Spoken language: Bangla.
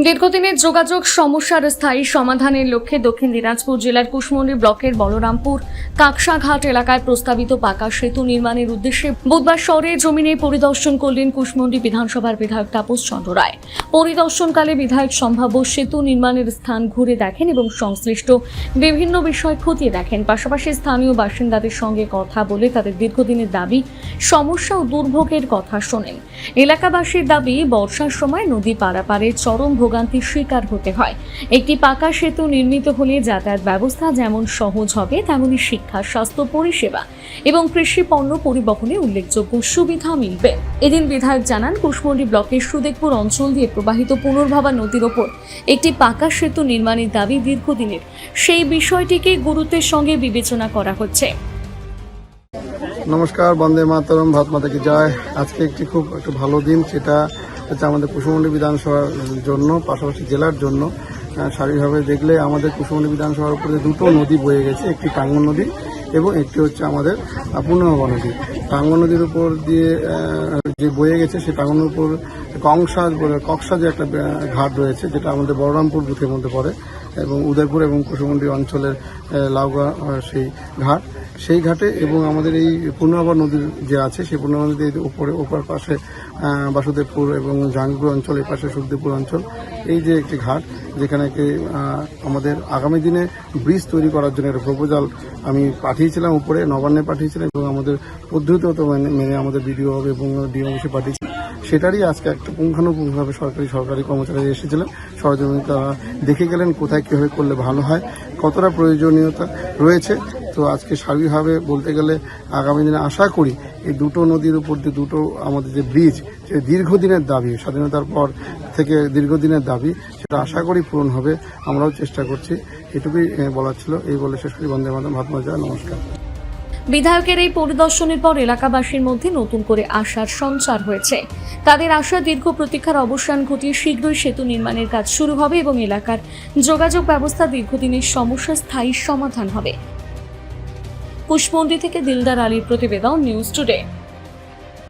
দীর্ঘদিনের যোগাযোগ সমস্যার স্থায়ী সমাধানের লক্ষ্যে দক্ষিণ দিনাজপুর জেলার কুশমন্ডি ব্লকের বলরামপুর কাকসাঘাট এলাকায় প্রস্তাবিত পাকা সেতু নির্মাণের উদ্দেশ্যে বুধবার শহরের জমিনে পরিদর্শন করলেন কুশমন্ডি বিধানসভার বিধায়ক তাপস চন্দ্র রায়। পরিদর্শনকালে বিধায়ক সম্ভাব্য সেতু নির্মাণের স্থান ঘুরে দেখেন এবং সংশ্লিষ্ট বিভিন্ন বিষয় খতিয়ে দেখেন। পাশাপাশি স্থানীয় বাসিন্দাদের সঙ্গে কথা বলে তাদের দীর্ঘদিনের দাবি, সমস্যা ও দুর্ভোগের কথা শোনেন। এলাকাবাসীর দাবি, বর্ষার সময় নদী পারাপারে চরম ভোগান্তির শিকার হতে হয়। একটি পাকা সেতু নির্মিত হলে যাতায়াত ব্যবস্থা যেমন সহজ হবে, তেমনি শিক্ষা, স্বাস্থ্য পরিষেবা এবং কৃষি পণ্য পরিবহনে উল্লেখযোগ্য সুবিধা মিলবে। এদিন বিধায়ক জানান, কুশমন্ডি ব্লকের সুদেকপুর অঞ্চল দিয়ে প্রবাহিত পুনর্ভবা নদীর ওপর একটি পাকা সেতু নির্মাণের দাবি দীর্ঘদিনের। সেই বিষয়টিকে গুরুত্বের সঙ্গে বিবেচনা করা হচ্ছে। নমস্কার, বন্দে মাতরম, ভারত মাতা কি জয়। আজকে খুব একটা ভালো দিন, সেটা হচ্ছে আমাদের কুশমন্ডি বিধানসভার জন্য, পাশাপাশি জেলার জন্য। শারীরিকভাবে দেখলে আমাদের কুশমন্ডি বিধানসভার উপরে দুটো নদী বয়ে গেছে, একটি টাঙ্গন নদী এবং একটি হচ্ছে আমাদের পুনর্ভবা নদী। টাঙ্গন নদীর উপর দিয়ে যে বয়ে গেছে, সেই টাঙ্গনের উপর কক্সা যে একটা ঘাট রয়েছে, যেটা আমাদের বলরামপুর বুথের মধ্যে পড়ে, এবং উদয়পুর এবং কুশমন্ডি অঞ্চলের লাউগা সেই ঘাট, সেই ঘাটে এবং আমাদের এই পুনর্ভবা নদীর যে আছে, সেই পুনর্ভবা নদীর উপরে ওপার পাশে বাসুদেবপুর এবং জাহাঙ্গীরপুর অঞ্চল, এই পাশে সুখদেবপুর অঞ্চল, এই যে একটি ঘাট, যেখানে আমাদের আগামী দিনে ব্রিজ তৈরি করার জন্য একটা প্রপোজাল আমি পাঠিয়েছিলাম, উপরে নবান্নে পাঠিয়েছিলাম এবং আমাদের পদ্ধতিগত মেনে আমাদের বিডিও এবং ডিএম অফিসে পাঠিয়েছি। সেটারই আজকে একটা পুঙ্খানুপুঙ্খভাবে সরকারি কর্মচারী এসেছিলেন, সরজমিনে তারা দেখে গেলেন কোথায় কীভাবে করলে ভালো হয়, কতটা প্রয়োজনীয়তা রয়েছে। তো আজকে সার্বিকভাবে বলতে গেলে আগামী দিনে আশা করি এই দুটো নদীর উপর দিয়ে দুটো আমাদের যে ব্রিজ, যে দীর্ঘদিনের দাবি, স্বাধীনতার পর থেকে দীর্ঘদিনের দাবি, সেটা আশা করি পূরণ হবে। আমরাও চেষ্টা করছি। এটুকুই বলার ছিল। এই বলে শেষ করি। বন্দে মাতরম, ভারত মাতা কি জয়। নমস্কার। বিধায়কের এই পরিদর্শনের পর এলাকাবাসীর মধ্যে নতুন করে আশার সঞ্চার হয়েছে। তাদের আশা, দীর্ঘ প্রতীক্ষার অবসান ঘটিয়ে শীঘ্রই সেতু নির্মাণের কাজ শুরু হবে এবং এলাকার যোগাযোগ ব্যবস্থা দীর্ঘদিনের সমস্যা স্থায়ী সমাধান হবে। কুশমন্ডি থেকে দিলদার আলীর প্রতিবেদন, নিউজ টুডে।